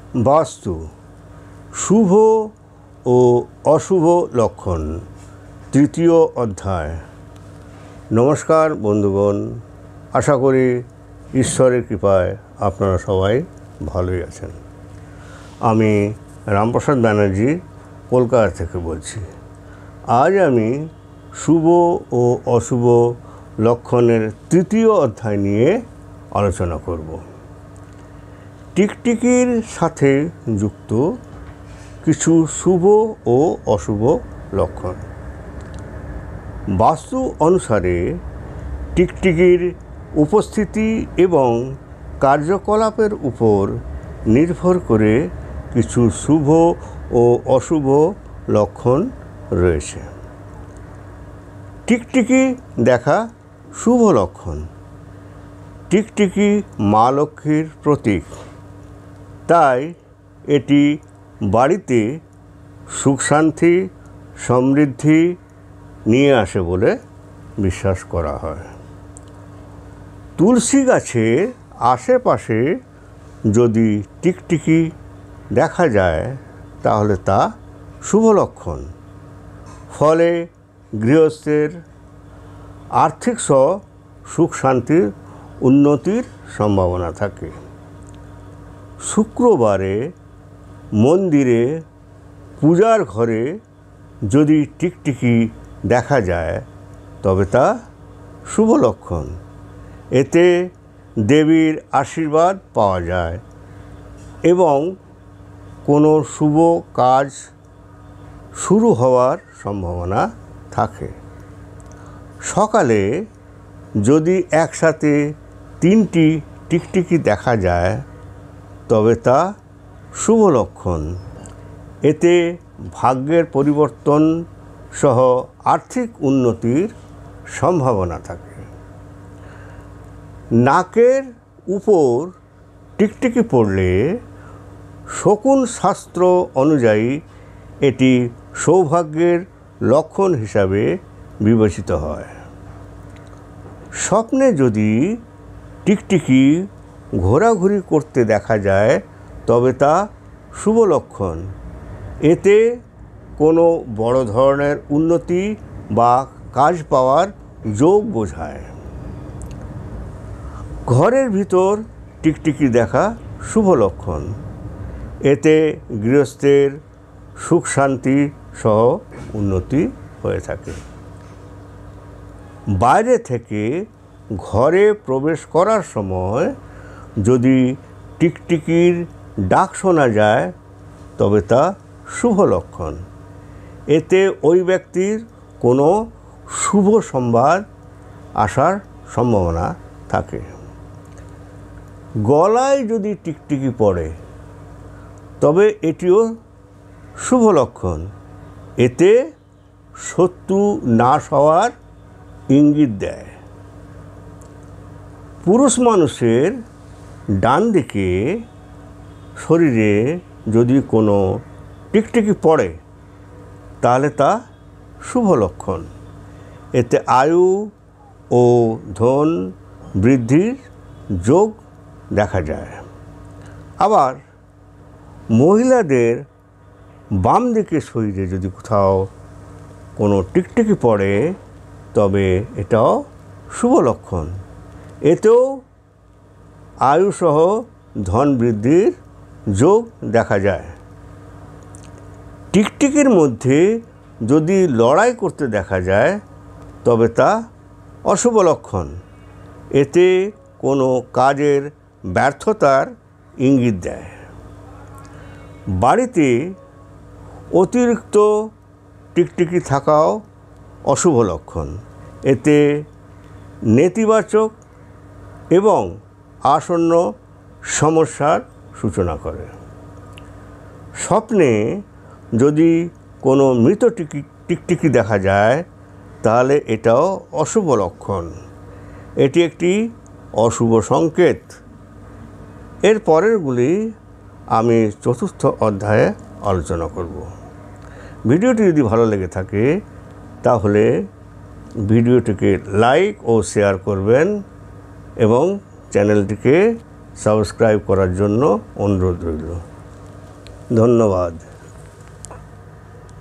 বাস্তু শুভ ও অশুভ লক্ষণ তৃতীয় অধ্যায়। নমস্কার বন্ধুগণ, আশা করি ঈশ্বরের কৃপায় আপনারা সবাই ভালোই আছেন। আমি রামপ্রসাদ ব্যানার্জি কলকাতা থেকে বলছি। আজ আমি শুভ ও অশুভ লক্ষণের তৃতীয় অধ্যায় নিয়ে আলোচনা করব। টিকটিকির সাথে যুক্ত কিছু শুভ ও অশুভ লক্ষণ। বাস্তু অনুসারে টিকটিকির উপস্থিতি এবং কার্যকলাপের উপর নির্ভর করে কিছু শুভ ও অশুভ লক্ষণ রয়েছে। টিকটিকি দেখা শুভ লক্ষণ। টিকটিকি মা লক্ষ্মীর প্রতীক, তাই এটি বাড়িতে সুখ শান্তি সমৃদ্ধি নিয়ে আসে বলে বিশ্বাস করা হয়। তুলসী গাছের আশেপাশে যদি টিকটিকি দেখা যায় তাহলে তা শুভ লক্ষণ। ফলে গৃহস্থের আর্থিক সুখ শান্তির উন্নতির সম্ভাবনা থাকে। শুক্রবারে মন্দিরে পূজার ঘরে যদি টিকটিকি দেখা যায় তবে তা শুভ লক্ষণ। এতে দেবীর আশীর্বাদ পাওয়া যায় এবং কোনো শুভ কাজ শুরু হওয়ার সম্ভাবনা থাকে। সকালে যদি একসাথে 3টি টিকটিকি দেখা যায় তবে তা শুভ লক্ষণ। এতে ভাগ্যের পরিবর্তন সহ আর্থিক উন্নতির সম্ভাবনা থাকে। নাকের উপর টিকটিকি পড়লে শকুন শাস্ত্র অনুযায়ী এটি সৌভাগ্যের লক্ষণ হিসাবে বিবেচিত হয়। স্বপ্নে যদি টিকটিকি ঘোরাঘুরি করতে দেখা যায় তবে তা শুভ লক্ষণ। এতে কোনো বড় ধরনের উন্নতি বা কাজ পাওয়ার যোগ বোঝায়। ঘরের ভিতর টিকটিকি দেখা শুভ লক্ষণ। এতে গৃহস্থের সুখ শান্তি সহ উন্নতি হয়ে থাকে। বাইরে থেকে ঘরে প্রবেশ করার সময় যদি টিকটিকির ডাক শোনা যায় তবে তা শুভ লক্ষণ। এতে ওই ব্যক্তির কোনো শুভ সংবাদ আসার সম্ভাবনা থাকে। গলায় যদি টিকটিকি পড়ে তবে এটিও শুভ লক্ষণ। এতে শত্রু নাশ হওয়ার ইঙ্গিত দেয়। পুরুষ মানুষের ডান দিকে শরীরে যদি কোনো টিকটিকি পড়ে তাহলে তা শুভ লক্ষণ। এতে আয়ু ও ধন বৃদ্ধির যোগ দেখা যায়। আবার মহিলাদের বাম দিকে শরীরে যদি কোথাও কোনো টিকটিকি পড়ে তবে এটাও শুভ লক্ষণ। এতেও আয়ুসহ ধন বৃদ্ধির যোগ দেখা যায়। টিকটিকির মধ্যে যদি লড়াই করতে দেখা যায় তবে তা অশুভ লক্ষণ। এতে কোনো কাজের ব্যর্থতার ইঙ্গিত দেয়। বাড়িতে অতিরিক্ত টিকটিকি থাকাও অশুভ লক্ষণ। এতে নেতিবাচক এবং আসন্ন সমস্যার সূচনা করে। স্বপ্নে যদি কোনো মৃত টিকটিকি দেখা যায় তাহলে এটাও অশুভ লক্ষণ। এটি একটি অশুভ সংকেত। এর পরেরগুলি আমি চতুর্থ অধ্যায়ে আলোচনা করব। ভিডিওটি যদি ভালো লেগে থাকে তাহলে ভিডিওটিকে লাইক ও শেয়ার করবেন এবং চ্যানেলটিকে সাবস্ক্রাইব করার জন্য অনুরোধ রইল। ধন্যবাদ।